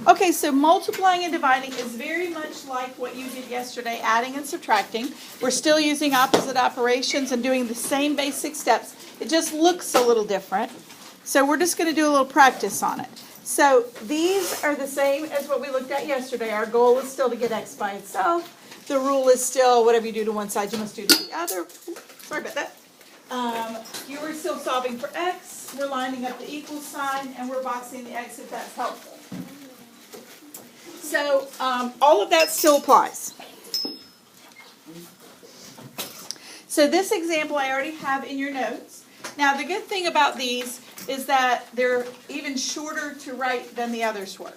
Okay, so multiplying and dividing is very much like what you did yesterday, adding and subtracting. We're still using opposite operations and doing the same basic steps. It just looks a little different. So we're just going to do a little practice on it. So these are the same as what we looked at yesterday. Our goal is still to get x by itself. The rule is still whatever you do to one side, you must do to the other. Sorry about that. You are still solving for x. We're lining up the equal sign, and we're boxing the x if that's helpful. So all of that still applies. So this example I already have in your notes. Now the good thing about these is that they're even shorter to write than the others were.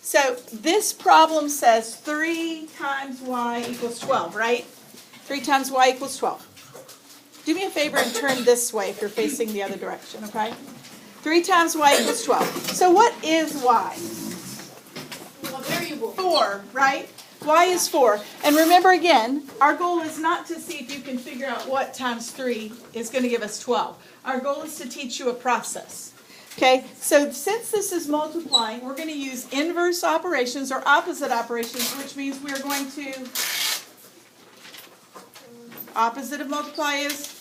So this problem says 3 times y equals 12, right? 3 times y equals 12. Do me a favor and turn this way if you're facing the other direction, okay? 3 times y equals 12. So what is y? A variable. 4, right? Y is 4. And remember again, our goal is not to see if you can figure out what times 3 is going to give us 12. Our goal is to teach you a process. Okay, so since this is multiplying, we're going to use inverse operations or opposite operations, which means we're going to, opposite of multiply is?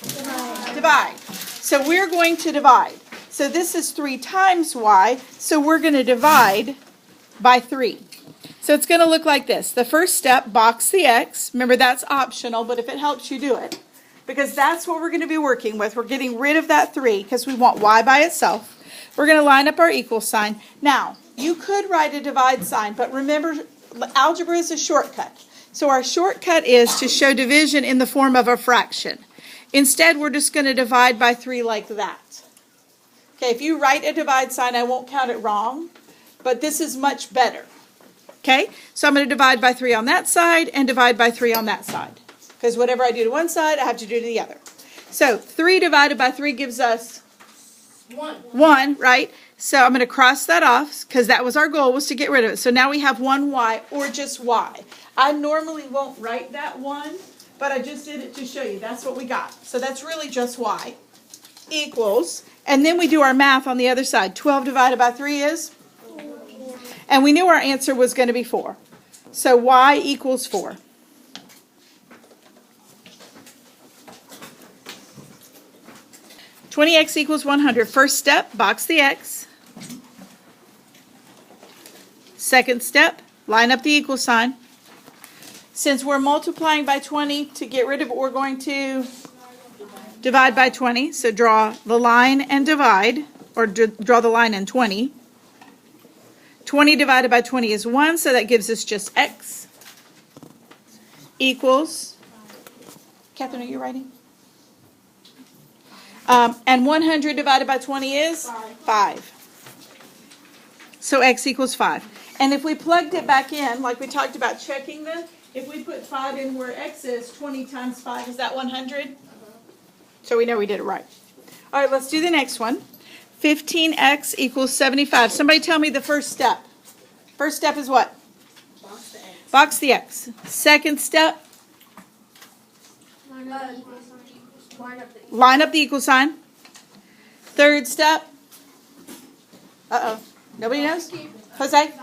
Divide. So we're going to divide. So this is 3 times y, so we're going to divide by 3. So it's going to look like this. The first step, box the x. Remember, that's optional, but if it helps you, do it. Because that's what we're going to be working with. We're getting rid of that 3 because we want y by itself. We're going to line up our equal sign. Now, you could write a divide sign, but remember, algebra is a shortcut. So our shortcut is to show division in the form of a fraction. Instead, we're just going to divide by 3 like that. Okay, if you write a divide sign, I won't count it wrong, but this is much better. Okay, so I'm going to divide by 3 on that side and divide by 3 on that side. Because whatever I do to one side, I have to do to the other. So 3 divided by 3 gives us 1, right? So I'm going to cross that off because that was our goal, was to get rid of it. So now we have 1y or just y. I normally won't write that 1, but I just did it to show you. That's what we got. So that's really just y equals, and then we do our math on the other side. 12 divided by 3 is? And we knew our answer was going to be 4. So y equals 4. (20x equals 100). First step, box the x. Second step, line up the equal sign. Since we're multiplying by 20 to get rid of it, we're going to divide by 20. So draw the line and divide, or draw the line and 20. 20 divided by 20 is 1, so that gives us just x equals, Catherine, are you writing? And 100 divided by 20 is? 5. So x equals 5. And if we plugged it back in, like we talked about checking them, if we put 5 in where x is, 20 times 5, is that 100? So we know we did it right. All right, let's do the next one. 15x equals 75. Somebody tell me the first step. First step is what? Box the x. Box the x. Second step? Line up the equal sign. Third step? Uh-oh. Nobody knows? Jose?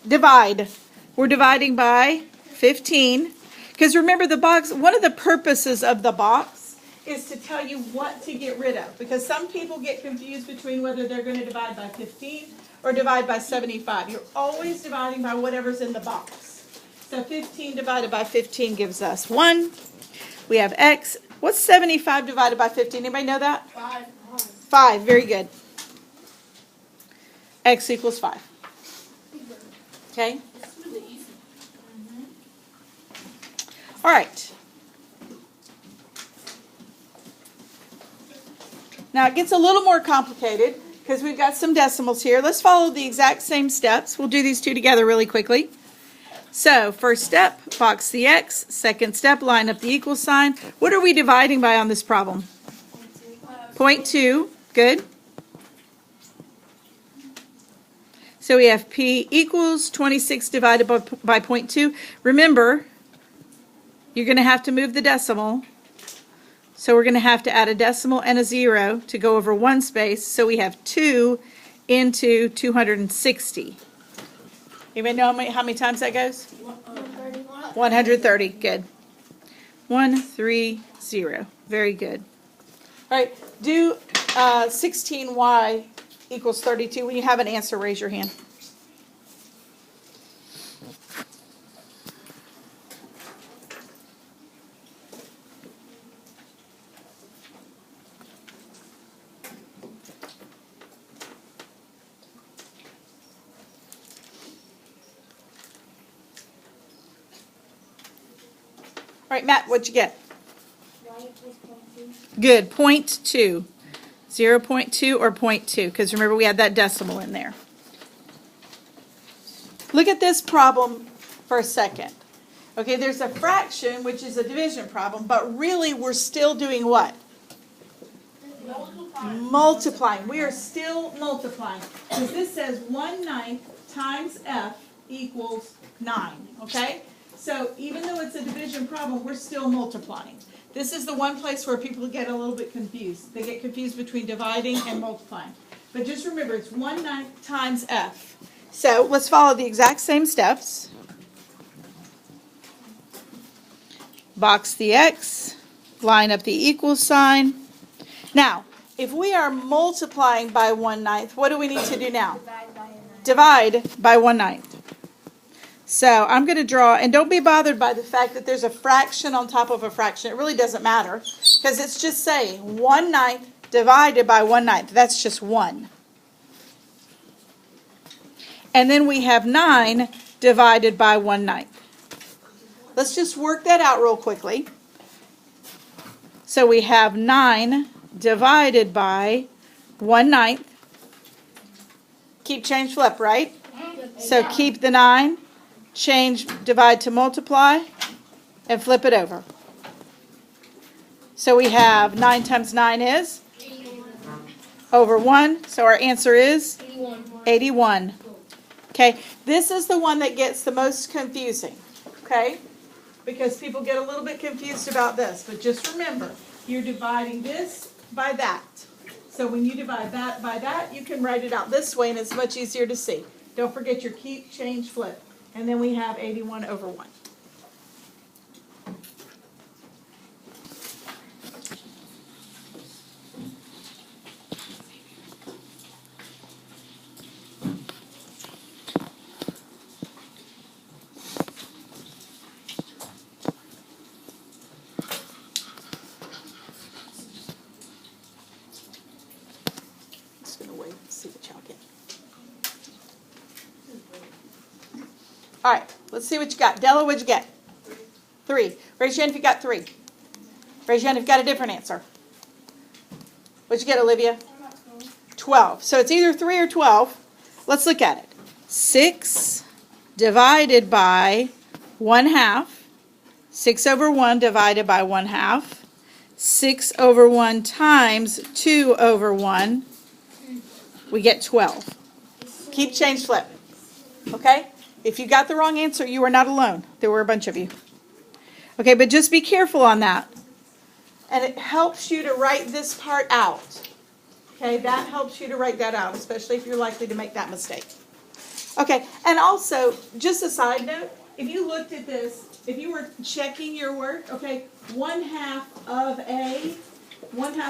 Divide. We're dividing by 15. Because remember, the box, one of the purposes of the box is to tell you what to get rid of. Because some people get confused between whether they're going to divide by 15 or divide by 75. You're always dividing by whatever's in the box. So 15 divided by 15 gives us 1. We have x. What's 75 divided by 15? Anybody know that? 5. 5. Very good. X equals 5. Okay? It's really easy. All right. Now it gets a little more complicated because we've got some decimals here. Let's follow the exact same steps. We'll do these two together really quickly. So first step, box the x. Second step, line up the equal sign. What are we dividing by on this problem? 0.2. Good. So we have p equals 26 divided by 0.2. Remember, you're going to have to move the decimal. So we're going to have to add a decimal and a 0 to go over one space. So we have 2 into 260. Anybody know how many times that goes? 130. 130. Good. 130. Very good. All right. Do 16y equals 32. When you have an answer, raise your hand. All right, Matt, what'd you get? Good, 0.2. 0.2 or 0.2, because remember we had that decimal in there. Look at this problem for a second. Okay, there's a fraction, which is a division problem, but really we're still doing what? Multiplying. We are still multiplying. Because this says 1/9 times f equals 9, okay? So even though it's a division problem, we're still multiplying. This is the one place where people get a little bit confused. They get confused between dividing and multiplying. But just remember, it's 1/9 times f. So let's follow the exact same steps. Box the x, line up the equal sign. Now, if we are multiplying by 1/9, what do we need to do now? Divide by 1/9. So I'm going to draw, and don't be bothered by the fact that there's a fraction on top of a fraction. It really doesn't matter, because it's just saying 1/9 divided by 1/9. That's just 1. And then we have 9 divided by 1/9. Let's just work that out real quickly. So we have 9 divided by 1/9. Keep, change, flip, right? So keep the 9. Change, divide to multiply, and flip it over. So we have 9 times 9 is? Over 1. So our answer is? 81. Okay, this is the one that gets the most confusing. Okay, because people get a little bit confused about this. But just remember, you're dividing this by that. So when you divide that by that, you can write it out this way, and it's much easier to see. Don't forget your keep, change, flip. And then we have 81 over 1. Just going to wait and see what y'all get. All right, let's see what you got. Della, what'd you get? 3. Raise your hand if you got 3. Raise your hand if you got a different answer. What'd you get, Olivia? 12. So it's either 3 or 12. Let's look at it. 6 divided by 1/2. 6 over 1 divided by 1/2. 6 over 1 times 2 over 1. We get 12. Keep, change, flip. Okay? If you got the wrong answer, you are not alone. There were a bunch of you. Okay, but just be careful on that. And it helps you to write this part out. Okay, that helps you to write that out, especially if you're likely to make that mistake. Okay, and also, just a side note, if you looked at this, if you were checking your work, okay, 1/2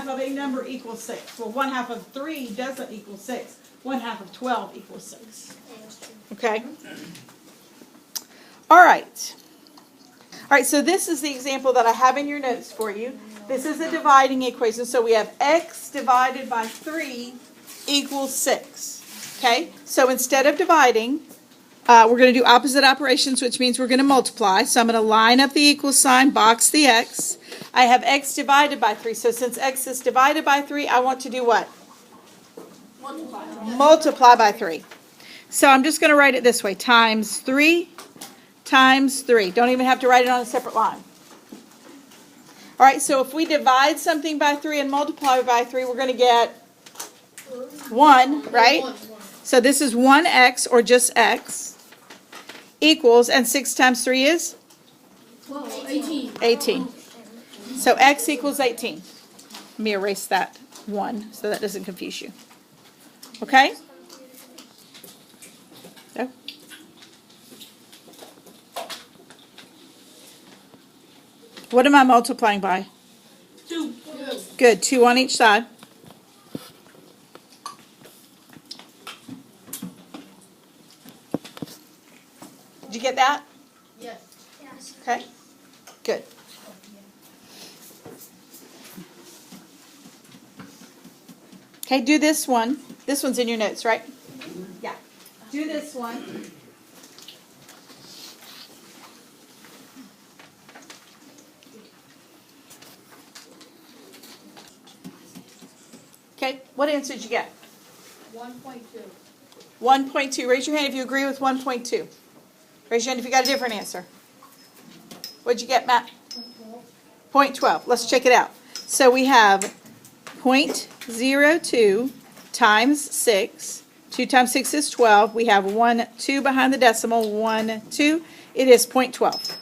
of a number equals 6. Well, 1/2 of 3 doesn't equal 6. 1/2 of 12 equals 6. Okay? All right. All right, so this is the example that I have in your notes for you. This is a dividing equation. So we have x divided by 3 equals 6. Okay? So instead of dividing, we're going to do opposite operations, which means we're going to multiply. So I'm going to line up the equal sign, box the x. I have x divided by 3. So since x is divided by 3, I want to do what? Multiply by 3. So I'm just going to write it this way. Times 3 times 3. Don't even have to write it on a separate line. All right, so if we divide something by 3 and multiply by 3, we're going to get 1, right? So this is 1x, or just x, equals, and 6 times 3 is? 18. So x equals 18. Let me erase that 1 so that doesn't confuse you. Okay? So, What am I multiplying by? 2. Good, 2 on each side. Did you get that? Yes. Okay, good. Okay, do this one. This one's in your notes, right? Yeah. Do this one. Okay, what answer did you get? 1.2. 1.2. Raise your hand if you agree with 1.2. Raise your hand if you got a different answer. What'd you get, Matt? 0.12. Let's check it out. So we have 0.02 times 6. 2 times 6 is 12. We have 1, 2 behind the decimal. 1, 2. It is 0.12.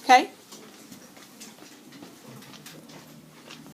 Okay?